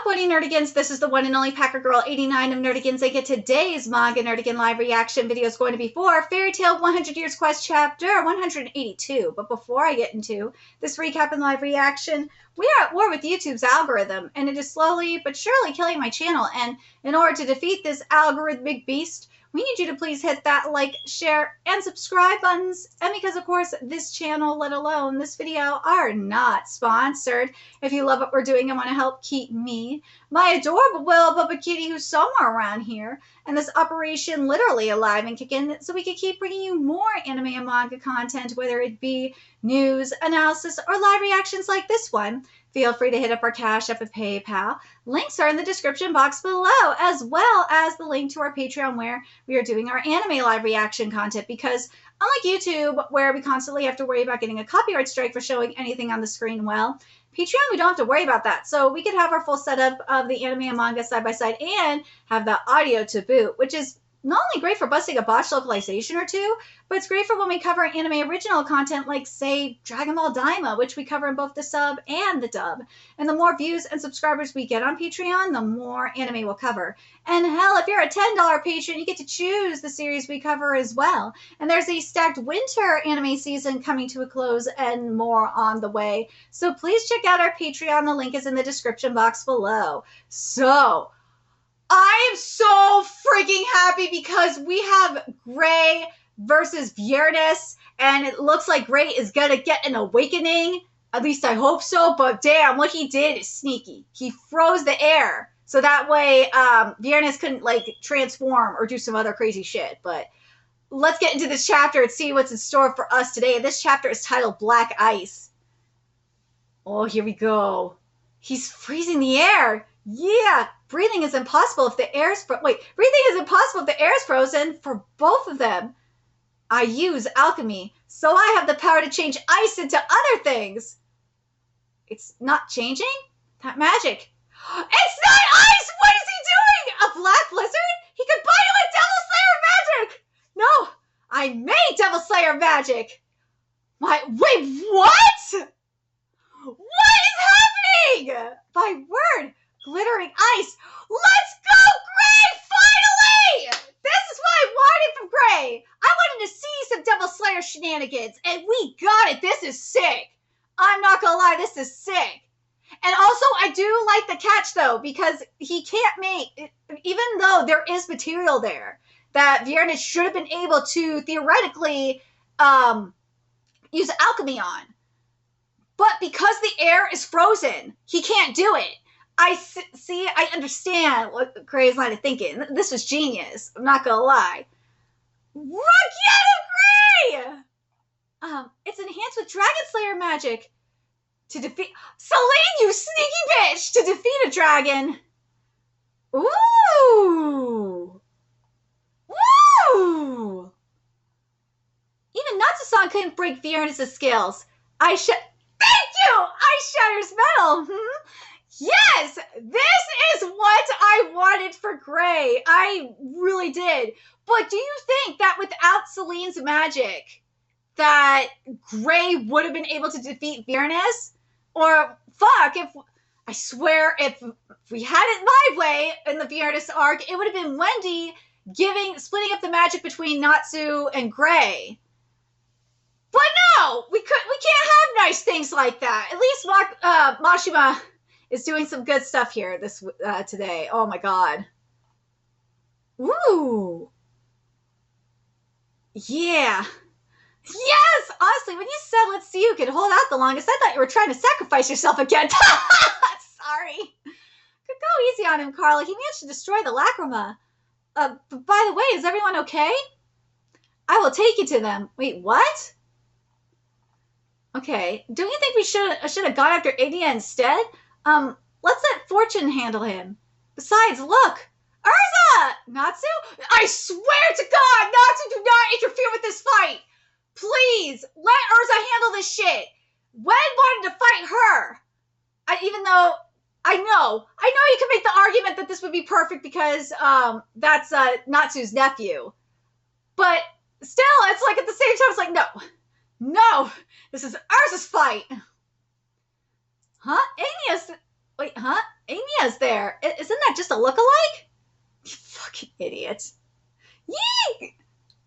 Buddy Nerdigans? This is the one and only Packer Girl 89 of Nerdigans, and today's Manga Nerdigan live reaction video is going to be for Fairy Tail 100 Years Quest Chapter 182. But before I get into this recap and live reaction, we are at war with YouTube's algorithm, and it is slowly but surely killing my channel. And in order to defeat this algorithmic beast, we need you to please hit that like, share, and subscribe buttons. And because, of course, this channel, let alone this video, are not sponsored. If you love what we're doing and want to help keep me, my adorable little Bubba Kitty, who's somewhere around here, and this operation literally alive and kicking, so we can keep bringing you more anime and manga content, whether it be news, analysis, or live reactions like this one, feel free to hit up our Cash App and PayPal. Links are in the description box below, as well as the link to our Patreon where we are doing our anime live reaction content, because unlike YouTube, where we constantly have to worry about getting a copyright strike for showing anything on the screen, well, Patreon, we don't have to worry about that. So we could have our full setup of the anime and manga side by side and have the audio to boot, which is not only great for busting a botched localization or two, but it's great for when we cover anime original content like, say, Dragon Ball Daima, which we cover in both the sub and the dub. And the more views and subscribers we get on Patreon, the more anime we'll cover. And hell, if you're a $10 patron, you get to choose the series we cover as well. And there's a stacked winter anime season coming to a close and more on the way. So please check out our Patreon. The link is in the description box below. So I am so freaking happy because we have Gray versus Viernes, and it looks like Gray is gonna get an awakening. At least I hope so, but damn, what he did is sneaky. He froze the air, so that way Viernes couldn't, like, transform or do some other crazy shit. But let's get into this chapter and see what's in store for us today. This chapter is titled Black Ice. Oh, here we go. He's freezing the air. Yeah, breathing is impossible if the air is breathing is impossible if the air is frozen for both of them. I use alchemy, so I have the power to change ice into other things. It's not changing? That magic. It's not ice! What is he doing? A black blizzard? He combined it with Devil Slayer magic! No, I made Devil Slayer magic. Wait, what? What is happening? My word. Glittering ice. Let's go, Gray! Finally! This is what I wanted from Gray. I wanted to see some Devil Slayer shenanigans, and we got it. This is sick. I'm not gonna lie, this is sick. And also, I do like the catch, though, because he can't make, even though there is material there that Viernes should have been able to theoretically use alchemy on. But because the air is frozen, he can't do it. I understand what Gray's line of thinking. This was genius. I'm not gonna lie. Get him, Gray! It's enhanced with Dragon Slayer magic. To defeat Celine, you sneaky bitch! To defeat a dragon. Ooh! Woo! Even Natsu-san couldn't break Viernes' skills. Thank you! Ice shatters metal! Yes! This is what I wanted for Gray. I really did. But do you think that without Celine's magic, that Gray would have been able to defeat Viernes? Or, fuck, I swear, if we had it my way in the Viernes arc, it would have been Wendy splitting up the magic between Natsu and Gray. But no! We can't have nice things like that. At least Mashima is doing some good stuff here today. Oh my god. Ooh. Yeah. Yes! Honestly, when you said, let's see who can hold out the longest, I thought you were trying to sacrifice yourself again. Sorry. Could go easy on him, Carla. He managed to destroy the Lacrima. But by the way, is everyone okay? I will take you to them. Wait, what? Okay. Don't you think we should have gone after Ignia instead? Let's let Fortune handle him. Besides, look! Urza! Natsu? I swear to God, Natsu, do not interfere with this fight! Please, let Urza handle this shit! Wen wanted to fight her! Even though, I know you can make the argument that this would be perfect because, that's, Natsu's nephew. But, still, it's like, at the same time, it's like, no, this is Urza's fight! Huh? Ignia Mania's there. Isn't that just a look-alike? You fucking idiot. Yee!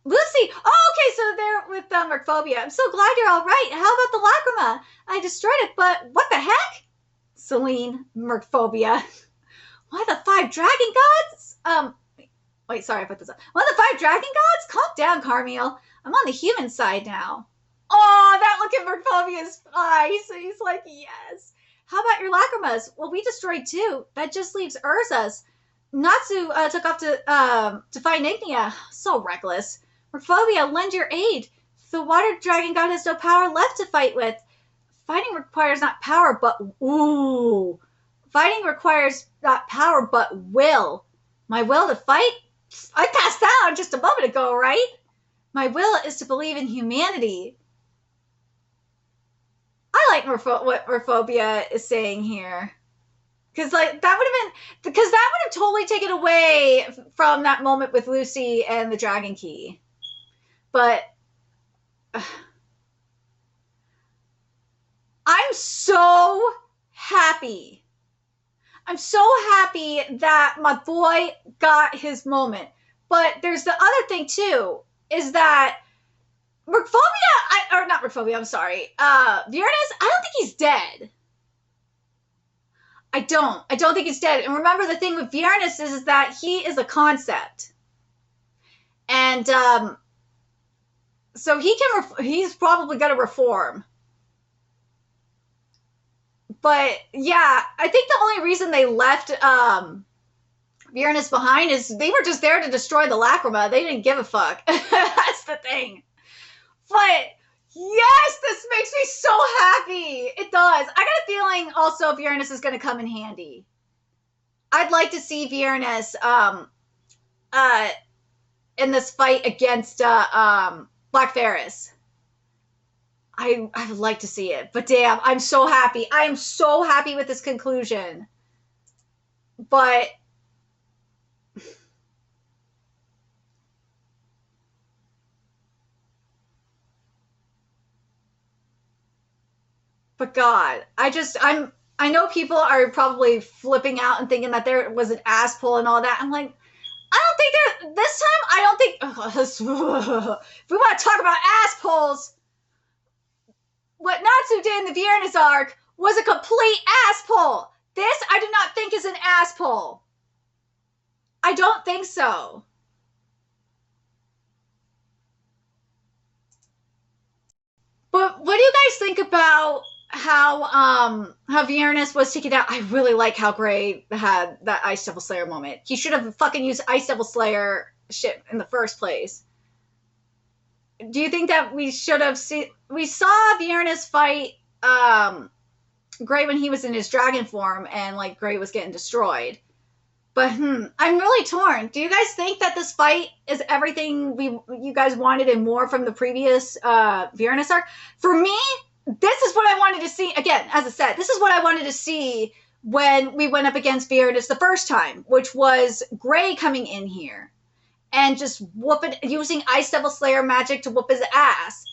Lucy! Oh, okay, so they're with Mercphobia. I'm so glad you're all right. How about the Lacrima? I destroyed it, but what the heck? Celine, Mercphobia. Why the 5 dragon gods? Wait, sorry, I put this up. One of the 5 dragon gods? Calm down, Carmiel. I'm on the human side now. Oh, that look at Mercphobia's eyes. He's like, yes. How about your Lacrimas? Well, we destroyed 2. That just leaves Urza's. Natsu took off to find Ignia. So reckless. Mercphobia, lend your aid. The water dragon god has no power left to fight with. Fighting requires not power, but ooh. Fighting requires not power, but will. My will to fight? I passed that on just a moment ago, right? My will is to believe in humanity. I like what Mercphobia is saying here. Because like that would have totally taken away from that moment with Lucy and the Dragon Key. But I'm so happy. I'm so happy that my boy got his moment. But there's the other thing too, is that Mercphobia, not Mercphobia, I'm sorry. Viernus, I don't think he's dead. I don't think he's dead. And remember, the thing with Viernus is that he is a concept. And so he's probably going to reform. But yeah, I think the only reason they left Viernus behind is they were just there to destroy the Lacrima. They didn't give a fuck. That's the thing. But yes, this makes me so happy. It does. I got a feeling also Viernus is going to come in handy. I'd like to see Viernus in this fight against Black Ferris. I would like to see it. But damn, I'm so happy. I am so happy with this conclusion. But God, I know people are probably flipping out and thinking that there was an ass pull and all that. I'm like, this time, I don't think, if we want to talk about ass pulls, what Natsu did in the Viernus arc was a complete ass pull. This, I do not think is an ass pull. I don't think so. But what do you guys think about how Viernus was taken out? I really like how Gray had that Ice Devil Slayer moment. He should have fucking used Ice Devil Slayer shit in the first place. Do you think that we should have seen... We saw Viernus fight Gray when he was in his dragon form and like Gray was getting destroyed. But I'm really torn. Do you guys think that this fight is everything you guys wanted and more from the previous Viernus arc? For me, this is what I wanted to see. Again, as I said, this is what I wanted to see when we went up against Viernus the first time, which was Gray coming in here and just using Ice Devil Slayer magic to whoop his ass,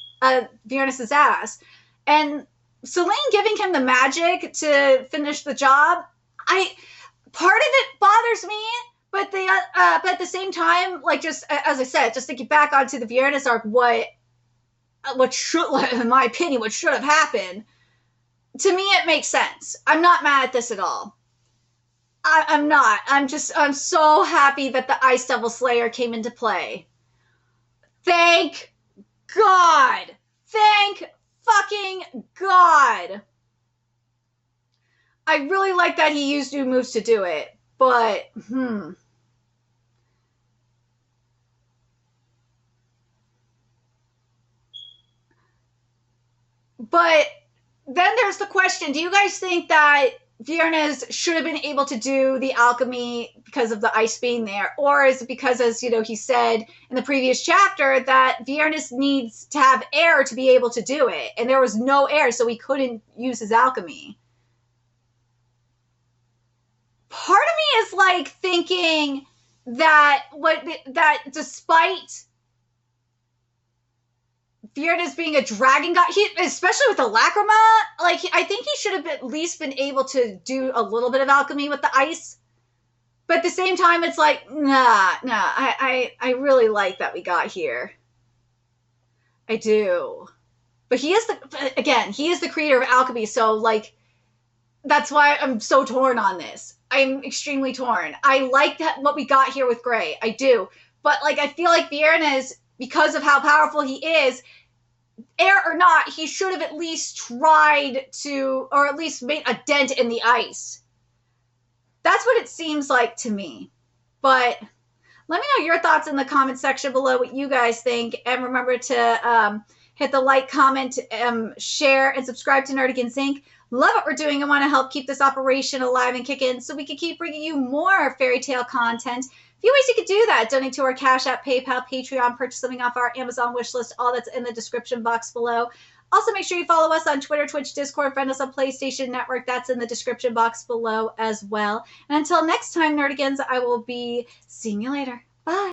Viernus's ass. And Celine giving him the magic to finish the job. Part of it bothers me, but at the same time, like just as I said, just thinking back onto the Viernus arc, what should, in my opinion, what should have happened, to me it makes sense. I'm not mad at this at all. I'm not. I'm so happy that the Ice Devil Slayer came into play. Thank God. Thank fucking God. I really like that he used new moves to do it, but But then there's the question, do you guys think that Viernus should have been able to do the alchemy because of the ice being there? Or is it because, as he said in the previous chapter, that Viernus needs to have air to be able to do it, and there was no air, so he couldn't use his alchemy? Part of me is like thinking that despite Fiona's being a dragon god, especially with the lacrima, like, I think he should have at least been able to do a little bit of alchemy with the ice. But at the same time, it's like, nah, I really like that we got here. I do. But he is the creator of alchemy, so, like, that's why I'm so torn on this. I'm extremely torn. I like what we got here with Gray. I do. But, like, I feel like Fiona's, because of how powerful he is, air or not, he should have at least tried to, or at least made a dent in the ice. That's what it seems like to me. But let me know your thoughts in the comment section below, what you guys think. And remember to hit the like, comment, share, and subscribe to Nerdigans Inc. Love what we're doing and want to help keep this operation alive and kicking so we can keep bringing you more fairy tale content. A few ways you could do that: donate to our Cash App, PayPal, Patreon, purchase something off our Amazon wish list. All that's in the description box below. Also, make sure you follow us on Twitter, Twitch, Discord, friend us on PlayStation Network. That's in the description box below as well. And until next time, Nerdigans, I will be seeing you later. Bye.